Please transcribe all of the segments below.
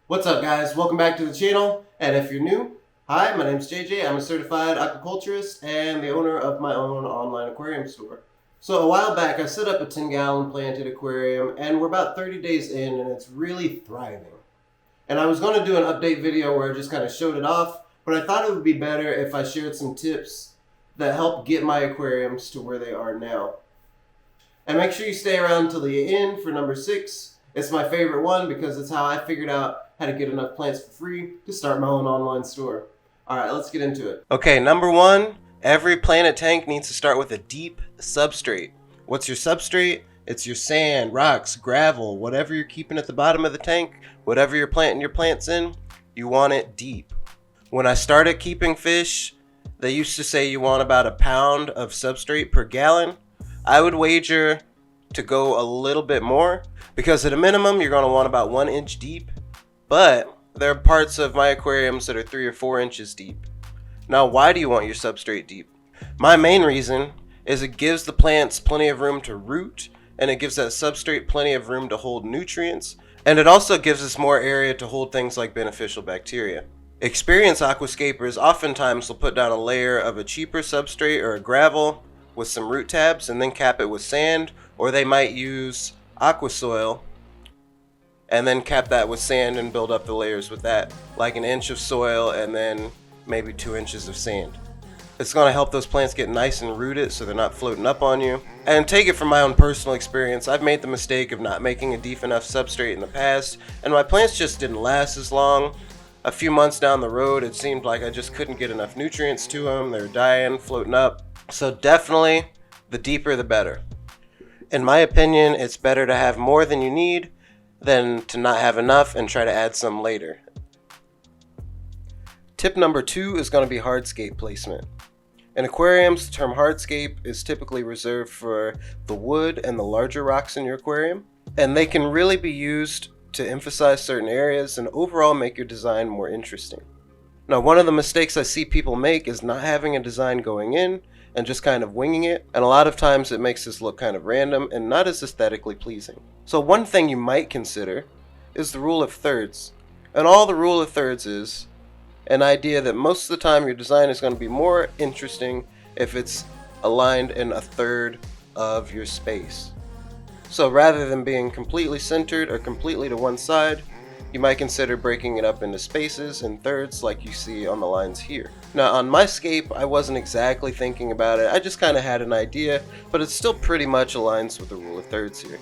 What's up, guys? Welcome back to the channel. And if you're new, hi, my name's JJ. I'm a certified aquaculturist and the owner of my own online aquarium store. So a while back, I set up a 10-gallon planted aquarium, and we're about 30 days in, and it's really thriving. And I was going to do an update video where I just kind of showed it off, but I thought it would be better if I shared some tips that help get my aquariums to where they are now. And make sure you stay around till the end for number 6. It's my favorite one because it's how I figured out how to get enough plants for free to start my own online store. Alright, let's get into it. Okay, number 1, every planted tank needs to start with a deep substrate. What's your substrate? It's your sand, rocks, gravel, whatever you're keeping at the bottom of the tank, whatever you're planting your plants in, you want it deep. When I started keeping fish, they used to say you want about a pound of substrate per gallon. I would wager to go a little bit more because at a minimum you're going to want about 1 inch deep, but there are parts of my aquariums that are 3 or 4 inches deep. Now, why do you want your substrate deep? My main reason is it gives the plants plenty of room to root, and it gives that substrate plenty of room to hold nutrients, and it also gives us more area to hold things like beneficial bacteria. Experienced aquascapers oftentimes will put down a layer of a cheaper substrate or a gravel with some root tabs and then cap it with sand, or they might use aqua soil and then cap that with sand and build up the layers with that, like an inch of soil and then maybe 2 inches of sand. It's going to help those plants get nice and rooted so they're not floating up on you. And take it from my own personal experience, I've made the mistake of not making a deep enough substrate in the past, and my plants just didn't last as long. A few months down the road, it seemed like I just couldn't get enough nutrients to them. They were dying, floating up. So definitely, the deeper the better. In my opinion, it's better to have more than you need than to not have enough and try to add some later. Tip number 2 is going to be hardscape placement. In aquariums, the term hardscape is typically reserved for the wood and the larger rocks in your aquarium, and they can really be used to emphasize certain areas and overall make your design more interesting. Now, one of the mistakes I see people make is not having a design going in and just kind of winging it, and a lot of times it makes this look kind of random and not as aesthetically pleasing. So one thing you might consider is the rule of thirds, and all the rule of thirds is an idea that most of the time your design is going to be more interesting if it's aligned in a third of your space. So rather than being completely centered or completely to one side, you might consider breaking it up into spaces and thirds like you see on the lines here. Now on my scape, I wasn't exactly thinking about it, I just kind of had an idea, but it still pretty much aligns with the rule of thirds here.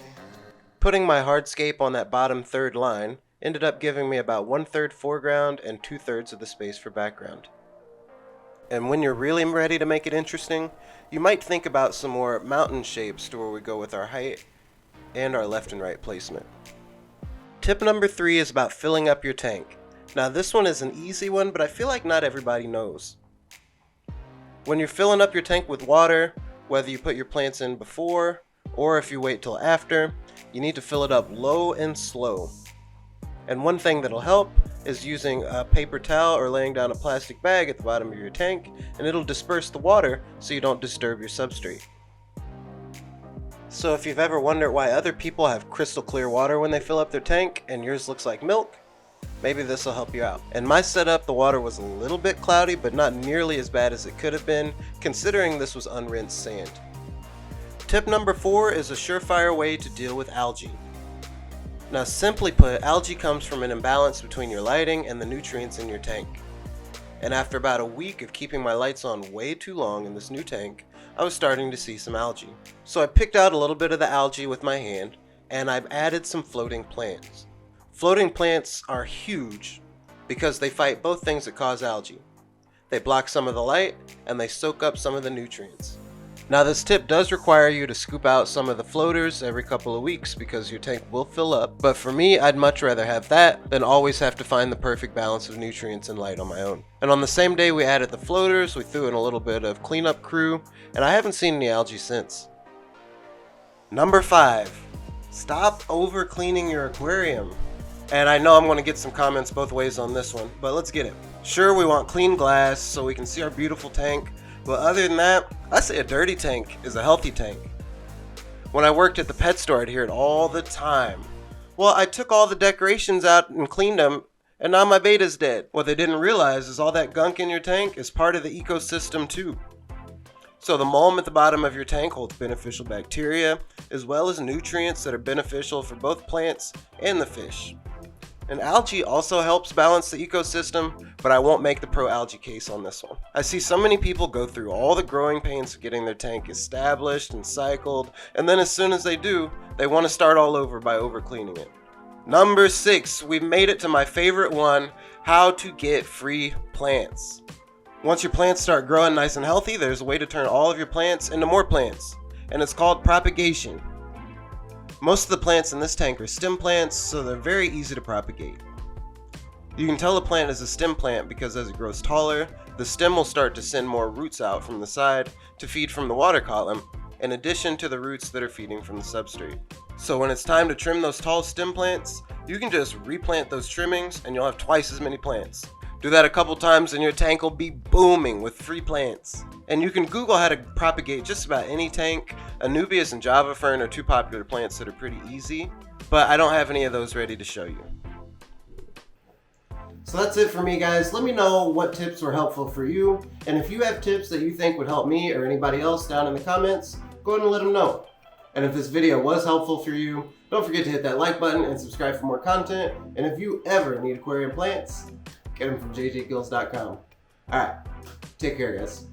Putting my hardscape on that bottom third line ended up giving me about 1/3 foreground and 2/3 of the space for background. And when you're really ready to make it interesting, you might think about some more mountain shapes to where we go with our height and our left and right placement. Tip number 3 is about filling up your tank. Now this one is an easy one, but I feel like not everybody knows. When you're filling up your tank with water, whether you put your plants in before or if you wait till after, you need to fill it up low and slow. And one thing that'll help is using a paper towel or laying down a plastic bag at the bottom of your tank, and it'll disperse the water so you don't disturb your substrate. So if you've ever wondered why other people have crystal clear water when they fill up their tank and yours looks like milk, maybe this will help you out. In my setup, the water was a little bit cloudy, but not nearly as bad as it could have been, considering this was unrinsed sand. Tip number 4 is a surefire way to deal with algae. Now simply put, algae comes from an imbalance between your lighting and the nutrients in your tank. And after about a week of keeping my lights on way too long in this new tank, I was starting to see some algae. So I picked out a little bit of the algae with my hand, and I've added some floating plants. Floating plants are huge because they fight both things that cause algae. They block some of the light, and they soak up some of the nutrients. Now this tip does require you to scoop out some of the floaters every couple of weeks because your tank will fill up, but for me, I'd much rather have that than always have to find the perfect balance of nutrients and light on my own. And on the same day we added the floaters, we threw in a little bit of cleanup crew, and I haven't seen any algae since. Number 5, stop over cleaning your aquarium. And I know I'm going to get some comments both ways on this one, but let's get it. Sure, we want clean glass so we can see our beautiful tank, but other than that, I say a dirty tank is a healthy tank. When I worked at the pet store, I'd hear it all the time. Well, I took all the decorations out and cleaned them, And now my betta's dead. What they didn't realize is all that gunk in your tank is part of the ecosystem too. So the mulm at the bottom of your tank holds beneficial bacteria, as well as nutrients that are beneficial for both plants and the fish. And algae also helps balance the ecosystem, but I won't make the pro algae case on this one. I see so many people go through all the growing pains of getting their tank established and cycled, and then as soon as they do, they want to start all over by overcleaning it. Number 6, we've made it to my favorite one, how to get free plants. Once your plants start growing nice and healthy, there's a way to turn all of your plants into more plants, and it's called propagation. Most of the plants in this tank are stem plants, so they're very easy to propagate. You can tell a plant is a stem plant because as it grows taller, the stem will start to send more roots out from the side to feed from the water column, in addition to the roots that are feeding from the substrate. So when it's time to trim those tall stem plants, you can just replant those trimmings and you'll have twice as many plants. Do that a couple times and your tank will be booming with free plants. And you can Google how to propagate just about any tank. Anubias and Java Fern are two popular plants that are pretty easy, but I don't have any of those ready to show you. So that's it for me, guys. Let me know what tips were helpful for you, and if you have tips that you think would help me or anybody else down in the comments, go ahead and let them know. And if this video was helpful for you, don't forget to hit that like button and subscribe for more content. And if you ever need aquarium plants, get them from jjgills.com. Alright, take care, guys.